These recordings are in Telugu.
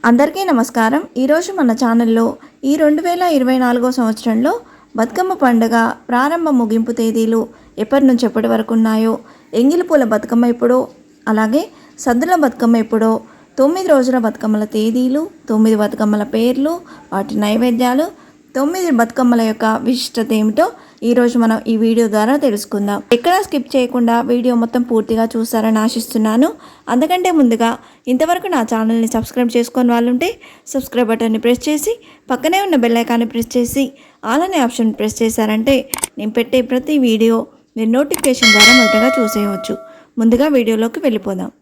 అందరికీ నమస్కారం। ఈరోజు మన ఛానల్లో ఈ 2024 సంవత్సరంలో బతుకమ్మ పండుగ ప్రారంభ ముగింపు తేదీలు ఎప్పటి నుంచి ఎప్పటి వరకు ఉన్నాయో, ఎంగిలి పూల బతుకమ్మ ఎప్పుడో, అలాగే సద్దుల బతుకమ్మ ఎప్పుడో, 9 రోజుల బతుకమ్మల తేదీలు, 9 బతుకమ్మల పేర్లు, వాటి నైవేద్యాలు, 9 బతుకమ్మల యొక్క విశిష్టత ఏమిటో ఈరోజు మనం ఈ వీడియో ద్వారా తెలుసుకుందాం। ఎక్కడా స్కిప్ చేయకుండా వీడియో మొత్తం పూర్తిగా చూస్తారని ఆశిస్తున్నాను। అందుకంటే ముందుగా ఇంతవరకు నా ఛానల్ని సబ్స్క్రైబ్ చేసుకొని వాళ్ళుంటే సబ్స్క్రైబ్ బటన్ని ప్రెస్ చేసి పక్కనే ఉన్న బెల్ ఐకాన్ని ప్రెస్ చేసి ఆల్ అనే ఆప్షన్ ప్రెస్ చేశారంటే నేను పెట్టే ప్రతి వీడియో మీరు నోటిఫికేషన్ ద్వారా మొదటగా చూసేయవచ్చు। ముందుగా వీడియోలోకి వెళ్ళిపోదాం।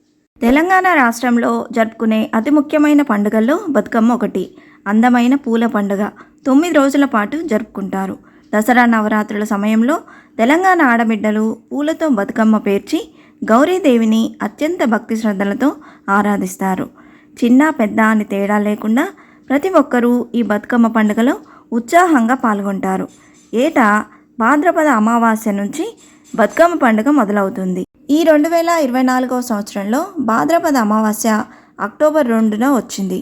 తెలంగాణ రాష్ట్రంలో జరుపుకునే అతి ముఖ్యమైన పండుగల్లో బతుకమ్మ ఒకటి। అందమైన పూల పండుగ 9 రోజుల పాటు జరుపుకుంటారు। దసరా నవరాత్రుల సమయంలో తెలంగాణ ఆడబిడ్డలు పూలతో బతుకమ్మ పేర్చి గౌరీదేవిని అత్యంత భక్తి శ్రద్ధలతో ఆరాధిస్తారు। చిన్న పెద్ద అని తేడా లేకుండా ప్రతి ఒక్కరూ ఈ బతుకమ్మ పండుగలో ఉత్సాహంగా పాల్గొంటారు। ఏటా భాద్రపద అమావాస్య నుంచి బతుకమ్మ పండుగ మొదలవుతుంది। ఈ 2024 సంవత్సరంలో భాద్రపద అమావాస్య అక్టోబర్ 2న వచ్చింది।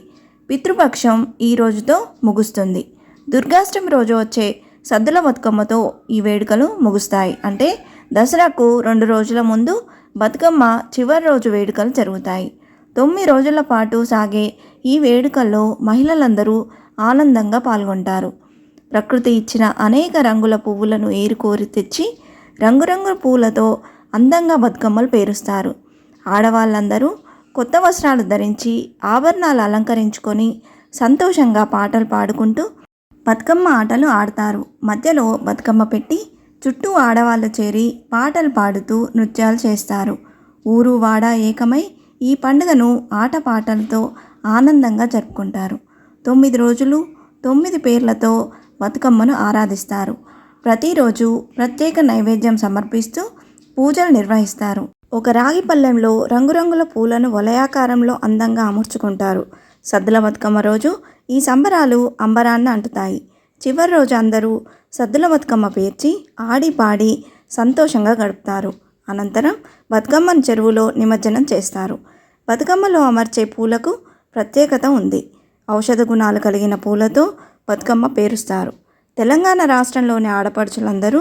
పితృపక్షం ఈ రోజుతో ముగుస్తుంది। దుర్గాష్టమి రోజు వచ్చే సద్దుల బతుకమ్మతో ఈ వేడుకలు ముగుస్తాయి। అంటే దసరాకు 2 రోజుల ముందు బతుకమ్మ చివరి రోజు వేడుకలు జరుగుతాయి। 9 రోజుల పాటు సాగే ఈ వేడుకల్లో మహిళలందరూ ఆనందంగా పాల్గొంటారు। ప్రకృతి ఇచ్చిన అనేక రంగుల పువ్వులను ఏరుకోరి తెచ్చి రంగురంగుల పూలతో అందంగా బతుకమ్మలు పేరుస్తారు। ఆడవాళ్ళందరూ కొత్త వస్త్రాలు ధరించి ఆభరణాలు అలంకరించుకొని సంతోషంగా పాటలు పాడుకుంటూ బతుకమ్మ ఆటలు ఆడతారు। మధ్యలో బతుకమ్మ పెట్టి చుట్టూ ఆడవాళ్ళు చేరి పాటలు పాడుతూ నృత్యాలు చేస్తారు। ఊరు వాడ ఏకమై ఈ పండుగను ఆటపాటలతో ఆనందంగా జరుపుకుంటారు। 9 రోజులు 9 పేర్లతో బతుకమ్మను ఆరాధిస్తారు। ప్రతిరోజు ప్రత్యేక నైవేద్యం సమర్పిస్తూ పూజలు నిర్వహిస్తారు। ఒక రాగి పళ్ళెంలో రంగురంగుల పూలను వలయాకారంలో అందంగా అమర్చుకుంటారు। సద్దుల బతుకమ్మ రోజు ఈ సంబరాలు అంబరాన్ని అంటుతాయి। చివరి రోజు అందరూ సద్దుల బతుకమ్మ పేర్చి ఆడి పాడి సంతోషంగా గడుపుతారు। అనంతరం బతుకమ్మను చెరువులో నిమజ్జనం చేస్తారు। బతుకమ్మలో అమర్చే పూలకు ప్రత్యేకత ఉంది। ఔషధ గుణాలు కలిగిన పూలతో బతుకమ్మ పేరుస్తారు। తెలంగాణ రాష్ట్రంలోని ఆడపడుచులందరూ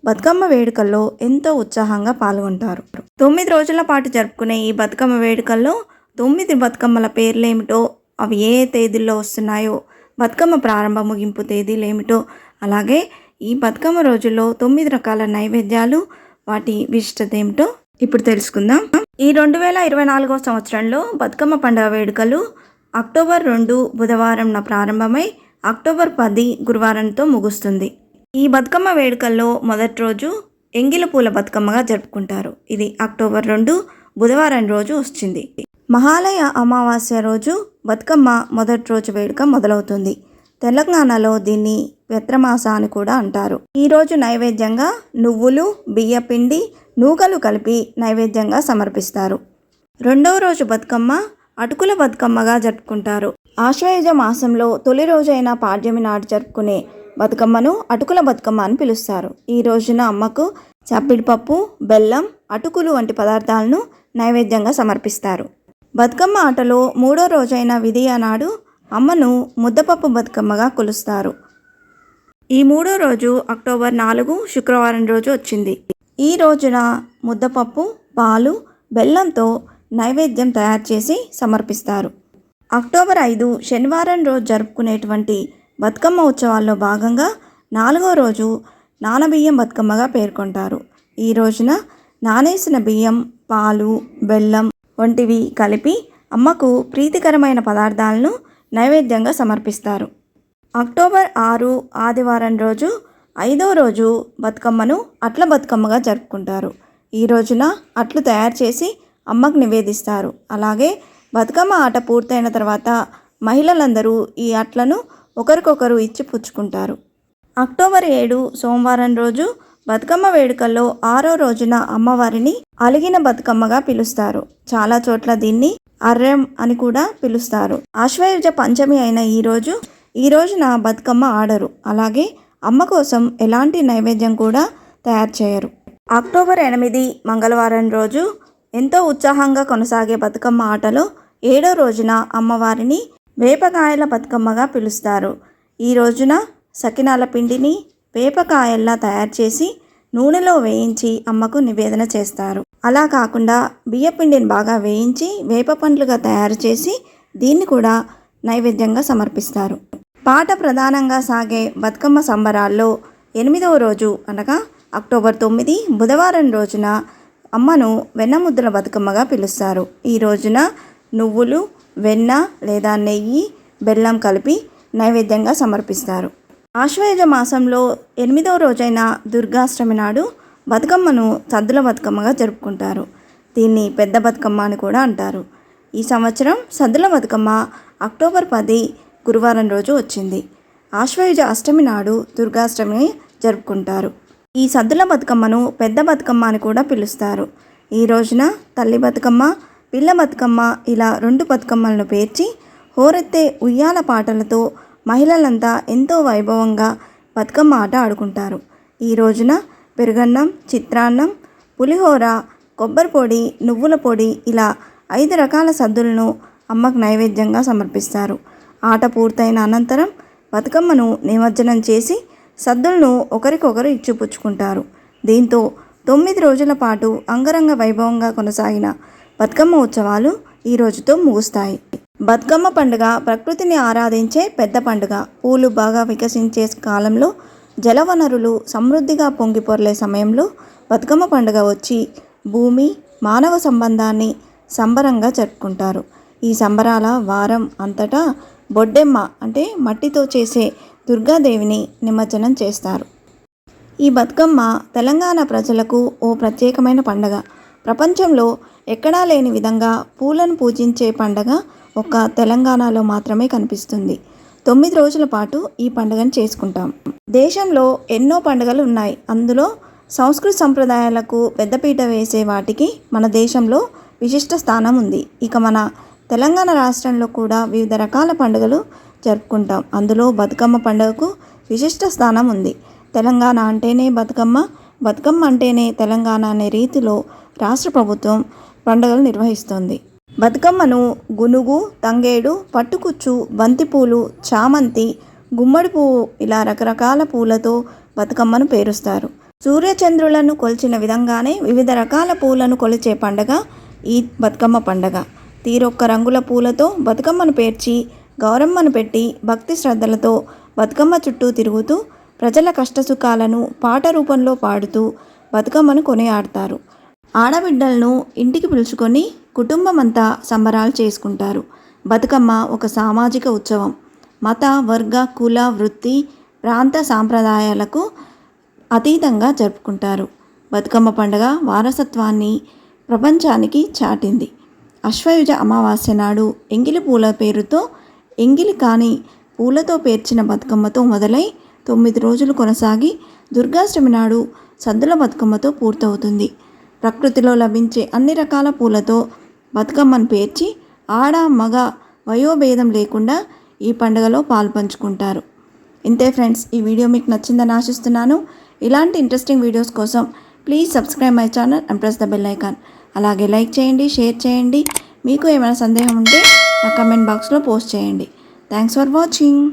బతుకమ్మ వేడుకల్లో ఎంతో ఉత్సాహంగా పాల్గొంటారు। 9 రోజుల పాటు జరుపుకునే ఈ బతుకమ్మ వేడుకల్లో 9 బతుకమ్మల పేర్లేమిటో, అవి ఏ తేదీల్లో వస్తున్నాయో, బతుకమ్మ ప్రారంభ ముగింపు తేదీలు ఏమిటో, అలాగే ఈ బతుకమ్మ రోజుల్లో 9 రకాల నైవేద్యాలు, వాటి విశిష్టత ఏమిటో ఇప్పుడు తెలుసుకుందాం। ఈ 2024 సంవత్సరంలో బతుకమ్మ పండుగ వేడుకలు అక్టోబర్ 2 బుధవారంన ప్రారంభమై అక్టోబర్ 10 గురువారంతో ముగుస్తుంది। ఈ బతుకమ్మ వేడుకల్లో మొదటి రోజు ఎంగిలి పూల బతుకమ్మగా జరుపుకుంటారు। ఇది అక్టోబర్ 2 బుధవారం రోజు వచ్చింది। మహాలయ అమావాస్య రోజు బతుకమ్మ మొదటి రోజు వేడుక మొదలవుతుంది। తెలంగాణలో దీన్ని పెత్రమాస అని కూడా అంటారు। ఈరోజు నైవేద్యంగా నువ్వులు, బియ్యపిండి, నూకలు కలిపి నైవేద్యంగా సమర్పిస్తారు। రెండవ రోజు బతుకమ్మ అటుకుల బతుకమ్మగా జరుపుకుంటారు। ఆశ్వయుజ మాసంలో తొలి రోజైన పాడ్యమి నాడు జరుపుకునే బతుకమ్మను అటుకుల బతుకమ్మ అని పిలుస్తారు। ఈ రోజున అమ్మకు చప్పిడిపప్పు, బెల్లం, అటుకులు వంటి పదార్థాలను నైవేద్యంగా సమర్పిస్తారు। బతుకమ్మ ఆటలో 3వ రోజైన విధియ నాడు అమ్మను ముద్దపప్పు బతుకమ్మగా కొలుస్తారు। ఈ 3వ రోజు అక్టోబర్ 4 శుక్రవారం రోజు వచ్చింది। ఈ రోజున ముద్దపప్పు, పాలు, బెల్లంతో నైవేద్యం తయారు చేసి సమర్పిస్తారు। అక్టోబర్ 5 శనివారం రోజు జరుపుకునేటువంటి బతుకమ్మ ఉత్సవాల్లో భాగంగా 4వ రోజు నానబియ్యం బతుకమ్మగా పేర్కొంటారు। ఈ రోజున నానేసిన బియ్యం, పాలు, బెల్లం వంటివి కలిపి అమ్మకు ప్రీతికరమైన పదార్థాలను నైవేద్యంగా సమర్పిస్తారు। అక్టోబర్ 6 ఆదివారం రోజు 5వ రోజు బతుకమ్మను అట్ల బతుకమ్మగా జరుపుకుంటారు। ఈ రోజున అట్లు తయారు చేసి అమ్మకు నివేదిస్తారు। అలాగే బతుకమ్మ ఆట పూర్తయిన తర్వాత మహిళలందరూ ఈ అట్లను ఒకరికొకరు ఇచ్చి పుచ్చుకుంటారు। అక్టోబర్ 7 సోమవారం రోజు బతుకమ్మ వేడుకల్లో 6వ రోజున అమ్మవారిని అలిగిన బతుకమ్మగా పిలుస్తారు। చాలా చోట్ల దీన్ని అర్రెం అని కూడా పిలుస్తారు। ఆశ్వయుజ పంచమి అయిన ఈ రోజున బతుకమ్మ ఆడరు। అలాగే అమ్మ కోసం ఎలాంటి నైవేద్యం కూడా తయారు చేయరు। అక్టోబర్ 8 మంగళవారం రోజు ఎంతో ఉత్సాహంగా కొనసాగే బతుకమ్మ ఆటలో 7వ రోజున అమ్మవారిని వేపకాయల బతుకమ్మగా పిలుస్తారు. ఈ రోజున సకినాల పిండిని వేపకాయల్లా తయారు చేసి నూనెలో వేయించి అమ్మకు నివేదన చేస్తారు. అలా కాకుండా బియ్యపిండిని బాగా వేయించి వేప పండ్లుగా తయారు చేసి దీన్ని కూడా నైవేద్యంగా సమర్పిస్తారు. పాట ప్రధానంగా సాగే బతుకమ్మ సంబరాల్లో 8వ రోజు అనగా అక్టోబర్ 9 బుధవారం రోజున అమ్మను వెన్నముద్దల బతుకమ్మగా పిలుస్తారు. ఈ రోజున నువ్వులు, వెన్న లేదా నెయ్యి, బెల్లం కలిపి నైవేద్యంగా సమర్పిస్తారు. ఆశ్వయుజ మాసంలో 8వ రోజైన దుర్గాష్టమి నాడు బతుకమ్మను సద్దుల బతుకమ్మగా జరుపుకుంటారు. దీన్ని పెద్ద బతుకమ్మ అని కూడా అంటారు. ఈ సంవత్సరం సద్దుల బతుకమ్మ అక్టోబర్ 10 గురువారం రోజు వచ్చింది. ఆశ్వయుజ అష్టమి నాడు దుర్గాష్టమి జరుపుకుంటారు. ఈ సద్దుల బతుకమ్మను పెద్ద బతుకమ్మ అని కూడా పిలుస్తారు. ఈ రోజున తల్లి బతుకమ్మ, పిల్ల బతుకమ్మ ఇలా 2 బతుకమ్మలను పేర్చి హోరెత్తే ఉయ్యాల పాటలతో మహిళలంతా ఎంతో వైభవంగా బతుకమ్మ ఆట ఆడుకుంటారు. ఈ రోజున పెరుగన్నం, చిత్రాన్నం, పులిహోర, కొబ్బరి పొడి, నువ్వుల పొడి ఇలా 5 రకాల సద్దులను అమ్మకు నైవేద్యంగా సమర్పిస్తారు. ఆట పూర్తయిన అనంతరం బతుకమ్మను నిమజ్జనం చేసి సద్దులను ఒకరికొకరు ఇచ్చిపుచ్చుకుంటారు. దీంతో 9 రోజుల పాటు అంగరంగ వైభవంగా కొనసాగిన బతుకమ్మ ఉత్సవాలు ఈ రోజుతో ముగుస్తాయి. బతుకమ్మ పండుగ ప్రకృతిని ఆరాధించే పెద్ద పండుగ. పూలు బాగా వికసించే కాలంలో, జలవనరులు సమృద్ధిగా పొంగి పొర్లే సమయంలో బతుకమ్మ పండుగ వచ్చి భూమి, మానవ సంబంధాన్ని సంబరంగా జరుపుకుంటారు. ఈ సంబరాల వారం అంతటా బొడ్డెమ్మ అంటే మట్టితో చేసే దుర్గాదేవిని నిమజ్జనం చేస్తారు. ఈ బతుకమ్మ తెలంగాణ ప్రజలకు ఓ ప్రత్యేకమైన పండగ. ప్రపంచంలో ఎక్కడా లేని విధంగా పూలను పూజించే పండగ ఒక్క తెలంగాణలో మాత్రమే కనిపిస్తుంది. 9 రోజుల పాటు ఈ పండుగను చేసుకుంటాం. దేశంలో ఎన్నో పండుగలు ఉన్నాయి. అందులో సంస్కృతి సంప్రదాయాలకు పెద్దపీట వేసే వాటికి మన దేశంలో విశిష్ట స్థానం ఉంది. ఇక మన తెలంగాణ రాష్ట్రంలో కూడా వివిధ రకాల పండుగలు జరుపుకుంటాం. అందులో బతుకమ్మ పండుగకు విశిష్ట స్థానం ఉంది. తెలంగాణ అంటేనే బతుకమ్మ, బతుకమ్మ అంటేనే తెలంగాణ అనే రీతిలో రాష్ట్ర ప్రభుత్వం పండుగలు నిర్వహిస్తుంది. బతుకమ్మను గునుగు, తంగేడు, పట్టుకుచ్చు, బంతిపూలు, చామంతి, గుమ్మడి పువ్వు ఇలా రకరకాల పూలతో బతుకమ్మను పేరుస్తారు. సూర్యచంద్రులను కొలిచిన విధంగానే వివిధ రకాల పూలను కొలిచే పండగ ఈ బతుకమ్మ పండగ. తీరొక్క రంగుల పూలతో బతుకమ్మను పేర్చి గౌరమ్మను పెట్టి భక్తి శ్రద్ధలతో బతుకమ్మ చుట్టూ తిరుగుతూ ప్రజల కష్టసుఖాలను పాట రూపంలో పాడుతూ బతుకమ్మను కొనియాడతారు. ఆడబిడ్డలను ఇంటికి పిలుచుకొని కుటుంబం అంతా సంబరాలు చేసుకుంటారు. బతుకమ్మ ఒక సామాజిక ఉత్సవం. మత, వర్గ, కుల, వృత్తి, ప్రాంత సాంప్రదాయాలకు అతీతంగా జరుపుకుంటారు. బతుకమ్మ పండుగ వారసత్వాన్ని ప్రపంచానికి చాటింది. అశ్వయుజ అమావాస్య నాడు ఎంగిలి పూల పేరుతో ఎంగిలి కాని పూలతో పేర్చిన బతుకమ్మతో మొదలై 9 రోజులు కొనసాగి దుర్గాష్టమి నాడు సద్దుల బతుకమ్మతో పూర్తవుతుంది. ప్రకృతిలో లభించే అన్ని రకాల పూలతో బతుకమ్మను పేర్చి ఆడ, మగ, వయోభేదం లేకుండా ఈ పండుగలో పాల్పంచుకుంటారు. ఇంతే ఫ్రెండ్స్, ఈ వీడియో మీకు నచ్చిందని ఆశిస్తున్నాను. ఇలాంటి ఇంట్రెస్టింగ్ వీడియోస్ కోసం please subscribe my channel and press the bell icon. అలాగే లైక్ చేయండి, షేర్ చేయండి. మీకు ఏమైనా సందేహం ఉంటే నా కమెంట్ బాక్స్లో పోస్ట్ చేయండి. Thanks for watching.